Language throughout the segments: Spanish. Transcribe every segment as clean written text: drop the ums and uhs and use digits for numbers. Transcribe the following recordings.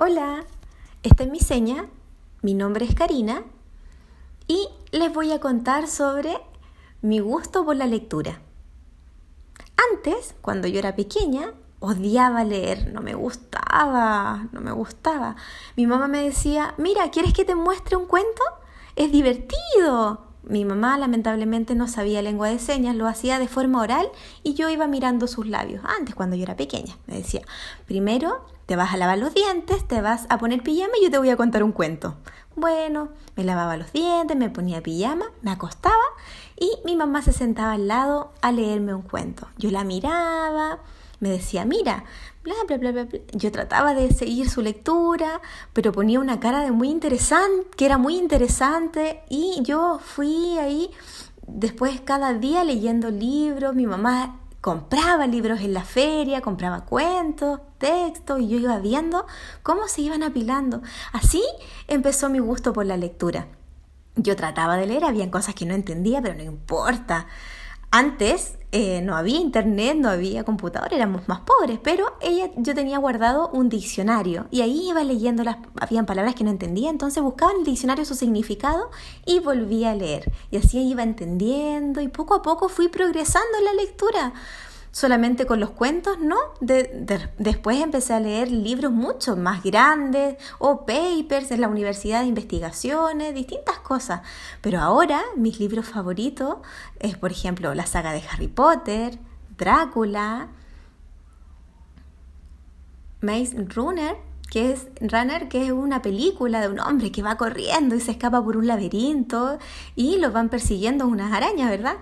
Hola, esta es mi seña, mi nombre es Karina y les voy a contar sobre mi gusto por la lectura. Antes, cuando yo era pequeña, odiaba leer, no me gustaba. Mi mamá me decía, mira, ¿quieres que te muestre un cuento? Es divertido. Mi mamá lamentablemente no sabía lengua de señas, lo hacía de forma oral y yo iba mirando sus labios. Antes, cuando yo era pequeña, me decía, primero te vas a lavar los dientes, te vas a poner pijama y yo te voy a contar un cuento. Bueno, me lavaba los dientes, me ponía pijama, me acostaba y mi mamá se sentaba al lado a leerme un cuento. Yo la miraba, me decía, mira, bla, bla, bla, bla, bla. Yo trataba de seguir su lectura, pero ponía una cara de muy interesante, que era muy interesante, y yo fui ahí después cada día leyendo libros. Mi mamá compraba libros en la feria, compraba cuentos, textos, y yo iba viendo cómo se iban apilando. Así empezó mi gusto por la lectura. Yo trataba de leer, había cosas que no entendía, pero no importa. Antes no había internet, no había computador, éramos más pobres, pero yo tenía guardado un diccionario y ahí iba leyendo, habían palabras que no entendía, entonces buscaba en el diccionario su significado y volvía a leer. Y así iba entendiendo y poco a poco fui progresando en la lectura. Solamente con los cuentos, ¿no? Después empecé a leer libros mucho más grandes o papers en la universidad de investigaciones, distintas cosas. Pero ahora mis libros favoritos es, por ejemplo, la saga de Harry Potter, Drácula, Maze Runner, que es una película de un hombre que va corriendo y se escapa por un laberinto y lo van persiguiendo unas arañas, ¿verdad?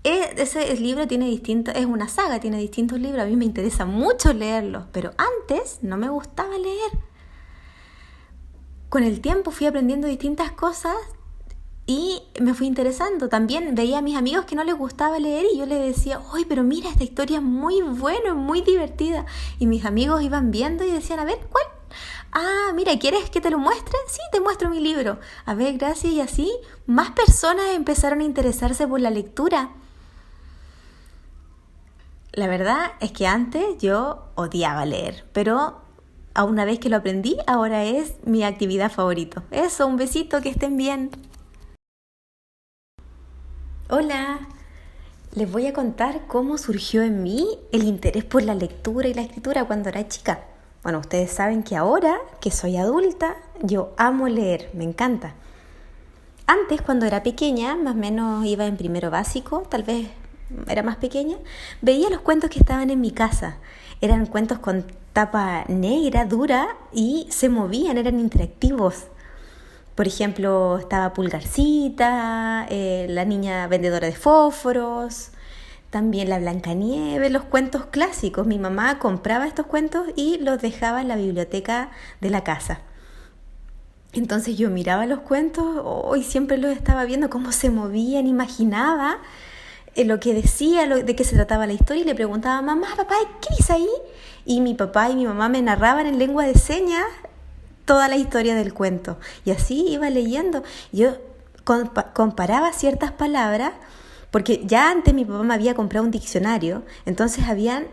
Ese libro es una saga, tiene distintos libros. A mí me interesa mucho leerlos, pero antes no me gustaba leer. Con el tiempo fui aprendiendo distintas cosas y me fui interesando. También veía a mis amigos que no les gustaba leer y yo les decía, ¡ay, pero mira, esta historia es muy buena, es muy divertida! Y mis amigos iban viendo y decían, a ver, ¿cuál? Ah, mira, ¿quieres que te lo muestre? Sí, te muestro mi libro. A ver, gracias. Y así más personas empezaron a interesarse por la lectura. La verdad es que antes yo odiaba leer, pero a una vez que lo aprendí, ahora es mi actividad favorita. Eso, un besito, que estén bien. Hola, les voy a contar cómo surgió en mí el interés por la lectura y la escritura cuando era chica. Bueno, ustedes saben que ahora que soy adulta, yo amo leer, me encanta. Antes, cuando era pequeña, más o menos iba en primero básico, tal vez era más pequeña, veía los cuentos que estaban en mi casa. Eran cuentos con tapa negra, dura, y se movían, eran interactivos. Por ejemplo, estaba Pulgarcita, la niña vendedora de fósforos, también la Blancanieves, los cuentos clásicos. Mi mamá compraba estos cuentos y los dejaba en la biblioteca de la casa. Entonces yo miraba los cuentos y siempre los estaba viendo, cómo se movían, imaginaba lo que decía, de qué se trataba la historia, y le preguntaba, mamá, papá, ¿qué dice ahí? Y mi papá y mi mamá me narraban en lengua de señas toda la historia del cuento. Y así iba leyendo. Yo comparaba ciertas palabras, porque ya antes mi papá me había comprado un diccionario, entonces habían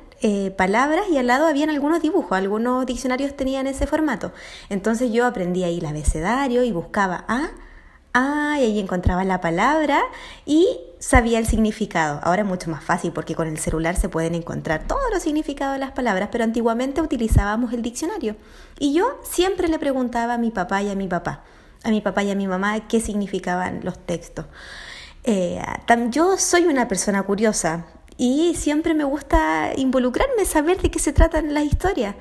palabras y al lado habían algunos dibujos, algunos diccionarios tenían ese formato. Entonces yo aprendía ahí el abecedario y buscaba y ahí encontraba la palabra y sabía el significado. Ahora es mucho más fácil porque con el celular se pueden encontrar todos los significados de las palabras, pero antiguamente utilizábamos el diccionario. Y yo siempre le preguntaba a mi papá y a mi mamá qué significaban los textos. Yo soy una persona curiosa y siempre me gusta involucrarme, saber de qué se tratan las historias.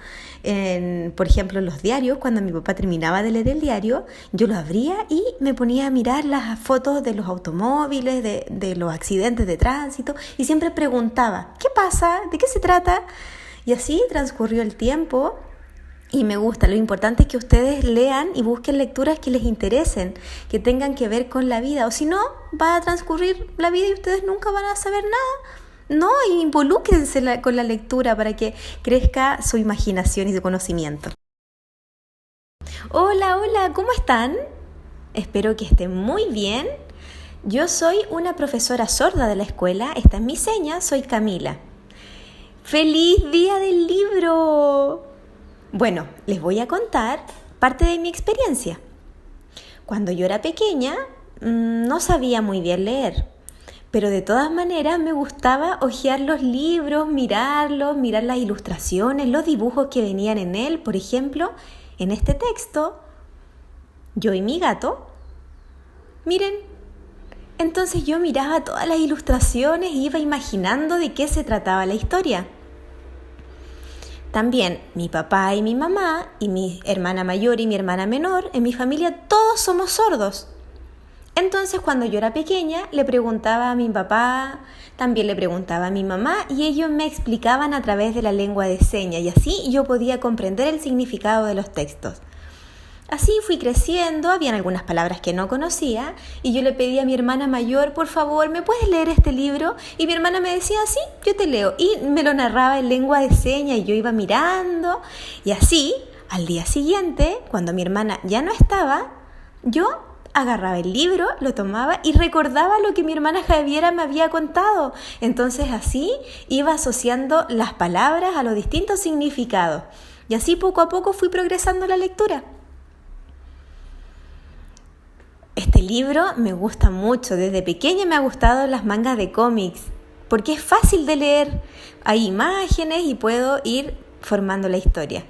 Por ejemplo, en los diarios, cuando mi papá terminaba de leer el diario, yo lo abría y me ponía a mirar las fotos de los automóviles, de los accidentes de tránsito, y siempre preguntaba, ¿qué pasa? ¿De qué se trata? Y así transcurrió el tiempo. Y me gusta, lo importante es que ustedes lean y busquen lecturas que les interesen, que tengan que ver con la vida, o si no, va a transcurrir la vida y ustedes nunca van a saber nada. No, involúcrense con la lectura para que crezca su imaginación y su conocimiento. Hola, ¿cómo están? Espero que estén muy bien. Yo soy una profesora sorda de la escuela, esta es mi seña, soy Camila. ¡Feliz Día del Libro! Bueno, les voy a contar parte de mi experiencia. Cuando yo era pequeña, no sabía muy bien leer, pero de todas maneras me gustaba hojear los libros, mirarlos, mirar las ilustraciones, los dibujos que venían en él. Por ejemplo, en este texto, yo y mi gato, miren, entonces yo miraba todas las ilustraciones e iba imaginando de qué se trataba la historia. También mi papá y mi mamá y mi hermana mayor y mi hermana menor, en mi familia todos somos sordos. Entonces cuando yo era pequeña le preguntaba a mi papá, también le preguntaba a mi mamá y ellos me explicaban a través de la lengua de señas y así yo podía comprender el significado de los textos. Así fui creciendo, habían algunas palabras que no conocía y yo le pedí a mi hermana mayor, por favor, ¿me puedes leer este libro? Y mi hermana me decía, sí, yo te leo. Y me lo narraba en lengua de señas y yo iba mirando. Y así, al día siguiente, cuando mi hermana ya no estaba, yo agarraba el libro, lo tomaba y recordaba lo que mi hermana Javiera me había contado. Entonces así iba asociando las palabras a los distintos significados. Y así poco a poco fui progresando la lectura. Este libro me gusta mucho, desde pequeña me ha gustado las mangas de cómics, porque es fácil de leer, hay imágenes y puedo ir formando la historia.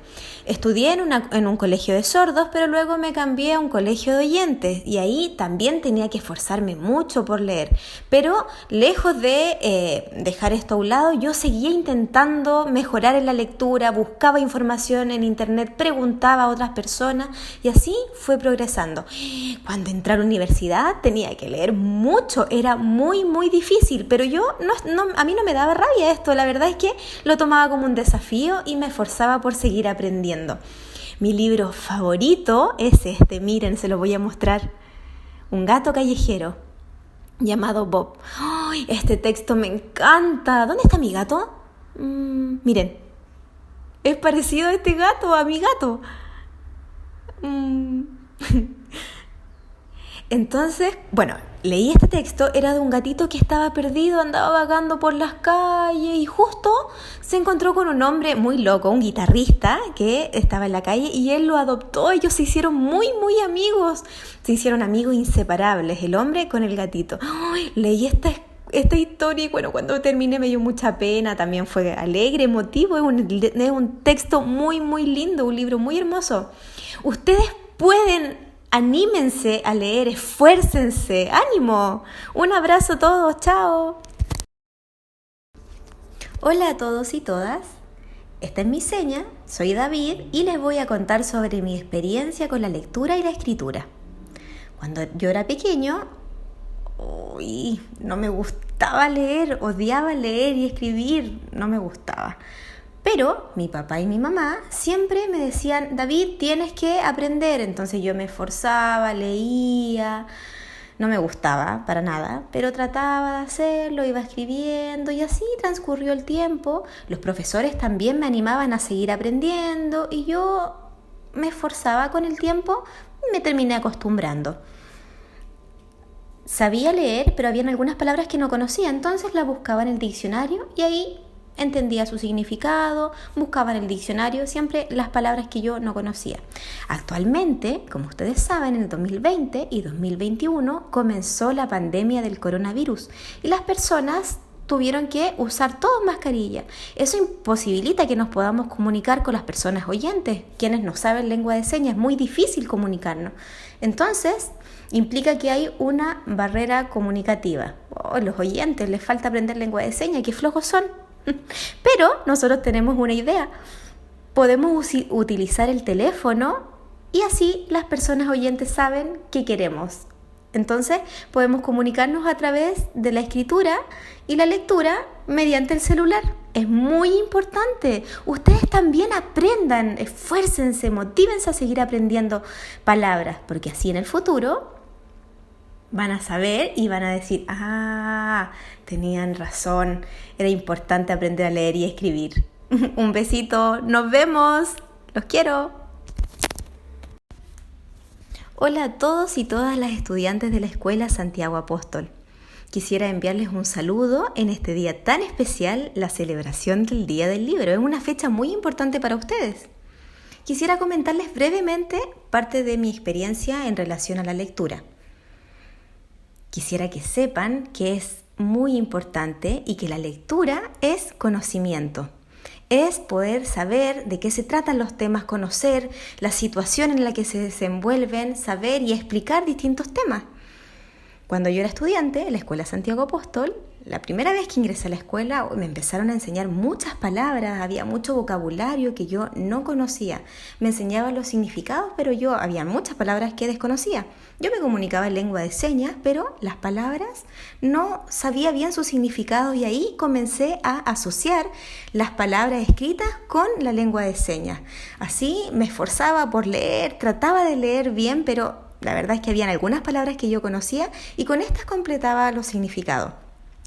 Estudié en un colegio de sordos, pero luego me cambié a un colegio de oyentes y ahí también tenía que esforzarme mucho por leer. Pero lejos de dejar esto a un lado, yo seguía intentando mejorar en la lectura, buscaba información en internet, preguntaba a otras personas y así fue progresando. Cuando entré a la universidad tenía que leer mucho, era muy muy difícil, pero a mí no me daba rabia esto, la verdad es que lo tomaba como un desafío y me esforzaba por seguir aprendiendo. Mi libro favorito es este, miren, se lo voy a mostrar. Un gato callejero llamado Bob. ¡Ay! Este texto me encanta. ¿Dónde está mi gato? Miren, es parecido a este gato, a mi gato. Entonces, bueno, leí este texto, era de un gatito que estaba perdido, andaba vagando por las calles y justo se encontró con un hombre muy loco, un guitarrista que estaba en la calle y él lo adoptó. Ellos se hicieron muy, muy amigos, se hicieron amigos inseparables, el hombre con el gatito. ¡Ay! Leí esta historia y bueno, cuando terminé me dio mucha pena, también fue alegre, emotivo, es un texto muy, muy lindo, un libro muy hermoso. Ustedes pueden... Anímense a leer, esfuércense, ánimo. Un abrazo a todos, chao. Hola a todos y todas. Esta es mi seña, soy David y les voy a contar sobre mi experiencia con la lectura y la escritura. Cuando yo era pequeño, no me gustaba leer, odiaba leer y escribir, no me gustaba. Pero mi papá y mi mamá siempre me decían, David, tienes que aprender. Entonces yo me esforzaba, leía, no me gustaba para nada, pero trataba de hacerlo, iba escribiendo y así transcurrió el tiempo. Los profesores también me animaban a seguir aprendiendo y yo me esforzaba con el tiempo y me terminé acostumbrando. Sabía leer, pero habían algunas palabras que no conocía, entonces las buscaba en el diccionario y ahí entendía su significado, buscaba en el diccionario siempre las palabras que yo no conocía. Actualmente, como ustedes saben, en el 2020 y 2021 comenzó la pandemia del coronavirus y las personas tuvieron que usar todos mascarilla. Eso imposibilita que nos podamos comunicar con las personas oyentes, quienes no saben lengua de señas, es muy difícil comunicarnos. Entonces, implica que hay una barrera comunicativa. Los oyentes les falta aprender lengua de señas, qué flojos son. Pero nosotros tenemos una idea. Podemos utilizar el teléfono y así las personas oyentes saben qué queremos. Entonces podemos comunicarnos a través de la escritura y la lectura mediante el celular. Es muy importante. Ustedes también aprendan, esfuércense, motívense a seguir aprendiendo palabras, porque así en el futuro van a saber y van a decir, tenían razón, era importante aprender a leer y escribir. Un besito, nos vemos, los quiero. Hola a todos y todas las estudiantes de la Escuela Santiago Apóstol. Quisiera enviarles un saludo en este día tan especial, la celebración del Día del Libro. Es una fecha muy importante para ustedes. quisiera comentarles brevemente parte de mi experiencia en relación a la lectura. Quisiera que sepan que es muy importante y que la lectura es conocimiento. Es poder saber de qué se tratan los temas, conocer la situación en la que se desenvuelven, saber y explicar distintos temas. Cuando yo era estudiante en la Escuela Santiago Apóstol, la primera vez que ingresé a la escuela me empezaron a enseñar muchas palabras, había mucho vocabulario que yo no conocía. Me enseñaban los significados, pero había muchas palabras que desconocía. Yo me comunicaba en lengua de señas, pero las palabras no sabía bien su significado y ahí comencé a asociar las palabras escritas con la lengua de señas. Así me esforzaba por leer, trataba de leer bien, pero la verdad es que habían algunas palabras que yo conocía y con estas completaba los significados.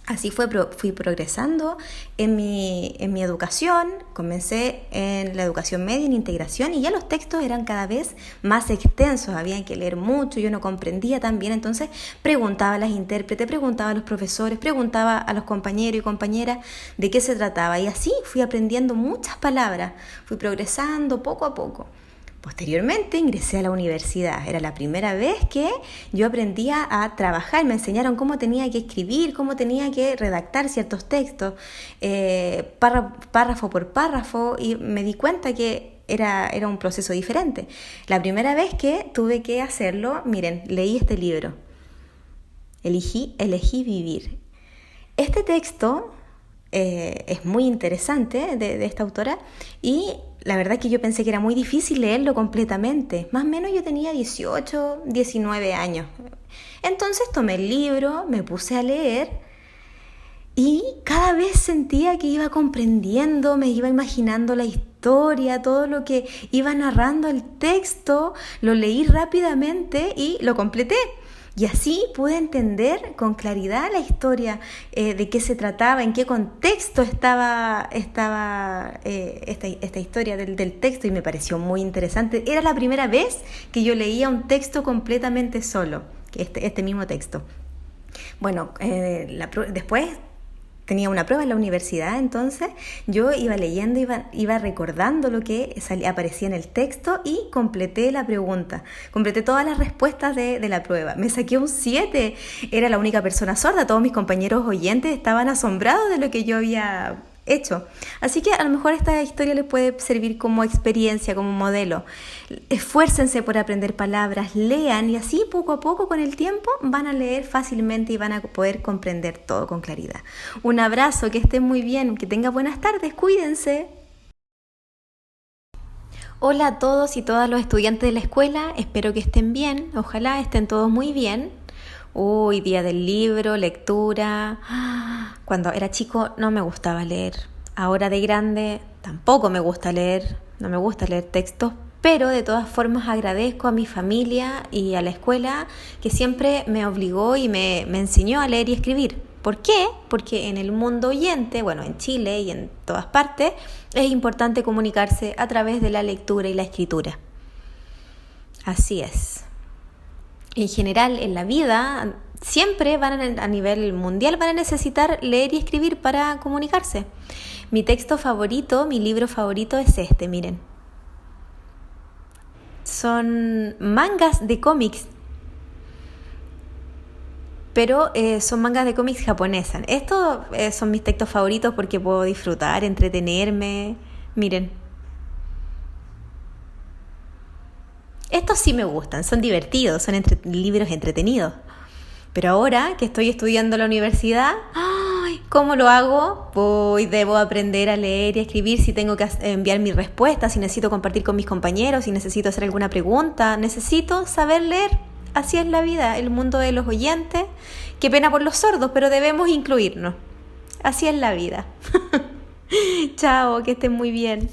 Así fui progresando en mi educación, comencé en la educación media, en integración, y ya los textos eran cada vez más extensos, había que leer mucho, yo no comprendía tan bien, entonces preguntaba a las intérpretes, preguntaba a los profesores, preguntaba a los compañeros y compañeras de qué se trataba, y así fui aprendiendo muchas palabras, fui progresando poco a poco. Posteriormente ingresé a la universidad. Era la primera vez que yo aprendía a trabajar. Me enseñaron cómo tenía que escribir, cómo tenía que redactar ciertos textos, párrafo por párrafo, y me di cuenta que era un proceso diferente. La primera vez que tuve que hacerlo, miren, leí este libro. Elegí vivir. Este texto es muy interesante de esta autora y la verdad es que yo pensé que era muy difícil leerlo completamente. Más o menos yo tenía 18, 19 años. Entonces tomé el libro, me puse a leer y cada vez sentía que iba comprendiendo, me iba imaginando la historia, todo lo que iba narrando el texto, lo leí rápidamente y lo completé. Y así pude entender con claridad la historia, de qué se trataba, en qué contexto estaba esta historia del texto, y me pareció muy interesante. Era la primera vez que yo leía un texto completamente solo, este mismo texto. Bueno, después tenía una prueba en la universidad, entonces yo iba leyendo, iba recordando lo que aparecía en el texto y completé la pregunta. Completé todas las respuestas de la prueba. Me saqué un 7. Era la única persona sorda. Todos mis compañeros oyentes estaban asombrados de lo que yo había hecho. Así que a lo mejor esta historia les puede servir como experiencia, como modelo. Esfuércense por aprender palabras, lean, y así poco a poco con el tiempo van a leer fácilmente y van a poder comprender todo con claridad. Un abrazo, que estén muy bien, que tengan buenas tardes, cuídense. Hola a todos y todas los estudiantes de la escuela, espero que estén bien, ojalá estén todos muy bien. Uy, día del libro, lectura. Cuando era chico no me gustaba leer. Ahora de grande tampoco me gusta leer. No me gusta leer textos, pero de todas formas agradezco a mi familia y a la escuela que siempre me obligó y me enseñó a leer y escribir. ¿Por qué? Porque en el mundo oyente, bueno, en Chile y en todas partes, es importante comunicarse a través de la lectura y la escritura. Así es. En general, en la vida, siempre a nivel mundial van a necesitar leer y escribir para comunicarse. Mi texto favorito, mi libro favorito es este, miren. Son mangas de cómics, pero son mangas de cómics japonesas. Estos son mis textos favoritos porque puedo disfrutar, entretenerme. Miren. Estos sí me gustan, son divertidos, son libros entretenidos. Pero ahora que estoy estudiando en la universidad, ¿cómo lo hago? Pues debo aprender a leer y a escribir si tengo que enviar mi respuesta, si necesito compartir con mis compañeros, si necesito hacer alguna pregunta. Necesito saber leer. Así es la vida, el mundo de los oyentes. Qué pena por los sordos, pero debemos incluirnos. Así es la vida. Chao, que estén muy bien.